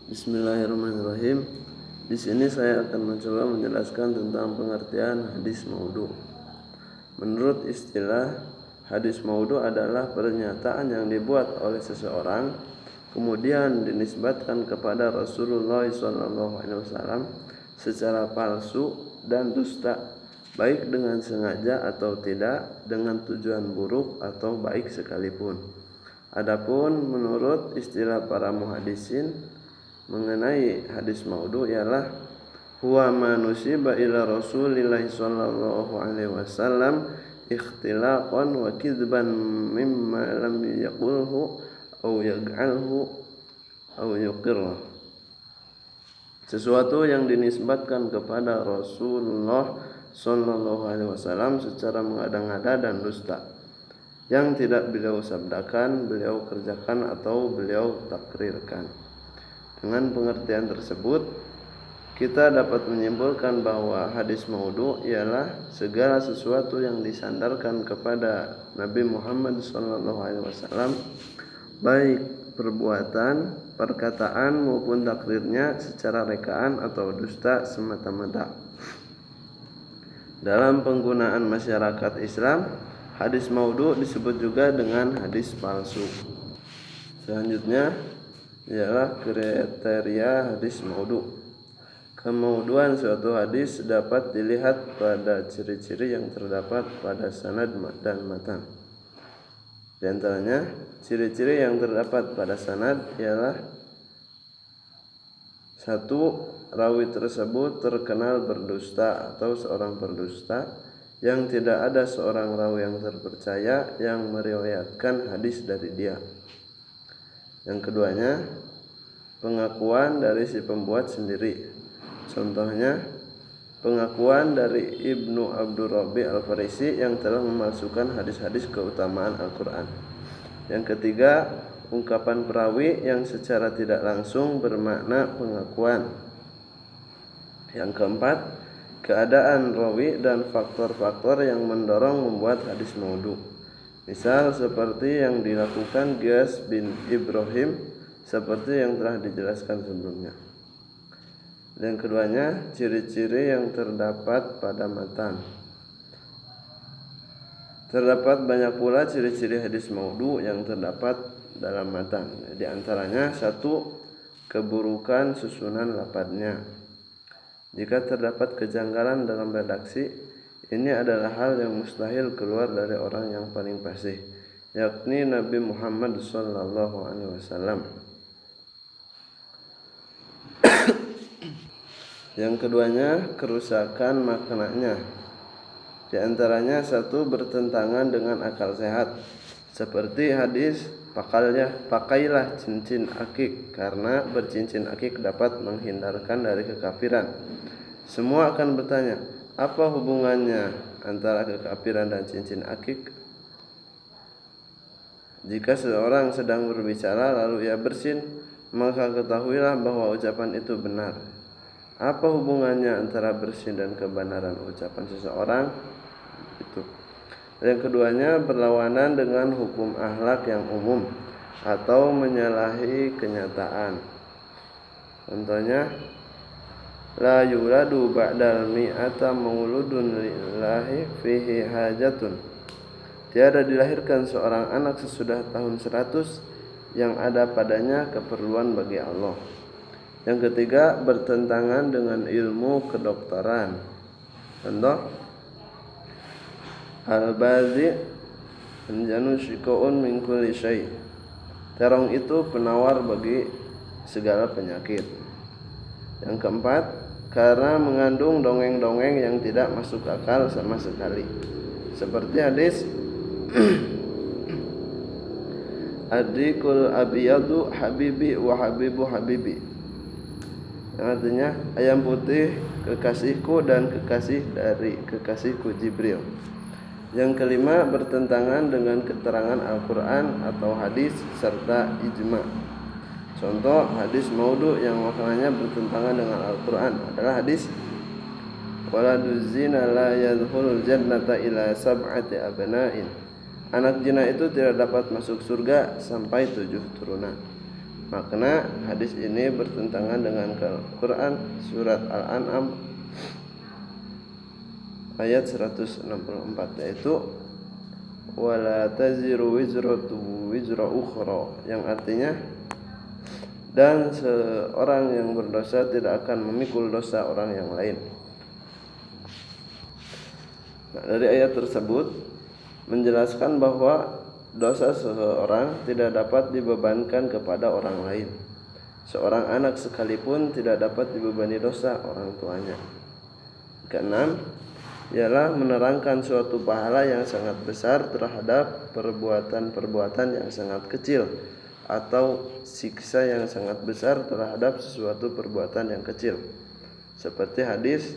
Bismillahirrahmanirrahim. Di sini saya akan mencoba menjelaskan tentang pengertian hadis maudhu. Menurut istilah, hadis maudhu adalah pernyataan yang dibuat oleh seseorang kemudian dinisbatkan kepada Rasulullah SAW secara palsu dan dusta, baik dengan sengaja atau tidak, dengan tujuan buruk atau baik sekalipun. Adapun menurut istilah para muhaddisin mengenai hadis maudhu ialah huwa ma nusiba ila Rasulillah sallallahu alaihi wasallam ikhtilaqan wa kidban mimma lam yaqulhu aw yaj'alhu aw yuqirra. Sesuatu yang dinisbatkan kepada Rasulullah sallallahu alaihi wasallam secara mengada-ngada dan dusta, yang tidak beliau sabdakan, beliau kerjakan atau beliau takrirkan. Dengan pengertian tersebut, kita dapat menyimpulkan bahwa hadis maudhu ialah segala sesuatu yang disandarkan kepada Nabi Muhammad SAW, baik perbuatan, perkataan maupun takrirnya secara rekaan atau dusta semata-mata. Dalam penggunaan masyarakat Islam, hadis maudhu disebut juga dengan hadis palsu. Selanjutnya ialah kriteria hadis maudhu. Kemaudhuan suatu hadis dapat dilihat pada ciri-ciri yang terdapat pada sanad dan matan. Di antaranya, ciri-ciri yang terdapat pada sanad ialah 1. Rawi tersebut terkenal berdusta atau seorang berdusta, yang tidak ada seorang rawi yang terpercaya yang meriwayatkan hadis dari dia. Yang keduanya, pengakuan dari si pembuat sendiri. Contohnya, pengakuan dari Ibnu Abdul Rabbi Al-Farisi yang telah memalsukan hadis-hadis keutamaan Al-Quran. Yang ketiga, ungkapan perawi yang secara tidak langsung bermakna pengakuan. Yang keempat, keadaan rawi dan faktor-faktor yang mendorong membuat hadis maudhu. Misal seperti yang dilakukan Ghiyas bin Ibrahim, seperti yang telah dijelaskan sebelumnya. Dan keduanya, ciri-ciri yang terdapat pada matan. Terdapat banyak pula ciri-ciri hadis maudhu yang terdapat dalam matan. Di antaranya 1. Keburukan susunan lafadznya. Jika terdapat kejanggalan dalam redaksi, ini adalah hal yang mustahil keluar dari orang yang paling fasih, yakni Nabi Muhammad SAW. Yang keduanya, kerusakan maknanya. Di antaranya 1. Bertentangan dengan akal sehat, seperti hadis pakailah cincin akik karena bercincin akik dapat menghindarkan dari kekafiran. Semua akan bertanya, apa hubungannya antara kekafiran dan cincin akik? Jika seorang sedang berbicara lalu ia bersin, maka ketahuilah bahwa ucapan itu benar. Apa hubungannya antara bersin dan kebenaran ucapan seseorang? Itu. Yang keduanya, berlawanan dengan hukum akhlak yang umum atau menyalahi kenyataan. Contohnya, la yuladu ba'dal mi'ata mauludun lillahi fihi hajatun. Tiada dilahirkan seorang anak sesudah tahun 100 yang ada padanya keperluan bagi Allah. Yang ketiga, bertentangan dengan ilmu kedokteran. Contoh, al-bazi anjanu syiko'un min kulli syai'. Terong itu penawar bagi segala penyakit. Yang keempat, karena mengandung dongeng-dongeng yang tidak masuk akal sama sekali, seperti hadis adikul abiyadu habibi wa habibu habibi, yang artinya ayam putih kekasihku dan kekasih dari kekasihku Jibril. Yang kelima, bertentangan dengan keterangan Al-Quran atau hadis serta ijma. Contoh hadis maudhu yang maknanya bertentangan dengan Al-Quran adalah hadis waladuz zina la yadkhulul jannata ila sab'ati abna'in. Anak zina itu tidak dapat masuk surga sampai 7 turunan. Makna hadis ini bertentangan dengan Al-Quran surat Al-An'am ayat 164, yaitu wala taziru wizratu wizra ukhra, yang artinya dan seorang yang berdosa tidak akan memikul dosa orang yang lain. Nah, dari ayat tersebut menjelaskan bahwa dosa seseorang tidak dapat dibebankan kepada orang lain. Seorang anak sekalipun tidak dapat dibebani dosa orang tuanya. Keenam, ialah menerangkan suatu pahala yang sangat besar terhadap perbuatan-perbuatan yang sangat kecil, atau siksa yang sangat besar terhadap sesuatu perbuatan yang kecil. Seperti hadis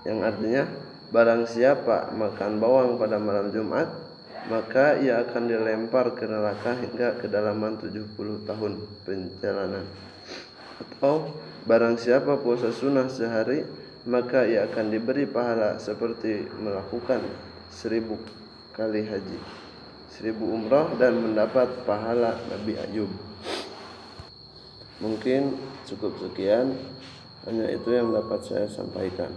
yang artinya barang siapa makan bawang pada malam Jumat, maka ia akan dilempar ke neraka hingga kedalaman 70 tahun perjalanan. Atau barang siapa puasa sunnah sehari, maka ia akan diberi pahala seperti melakukan 1000 kali haji, 1000 umrah, dan mendapat pahala Nabi Ayub. Mungkin cukup sekian, hanya itu yang dapat saya sampaikan.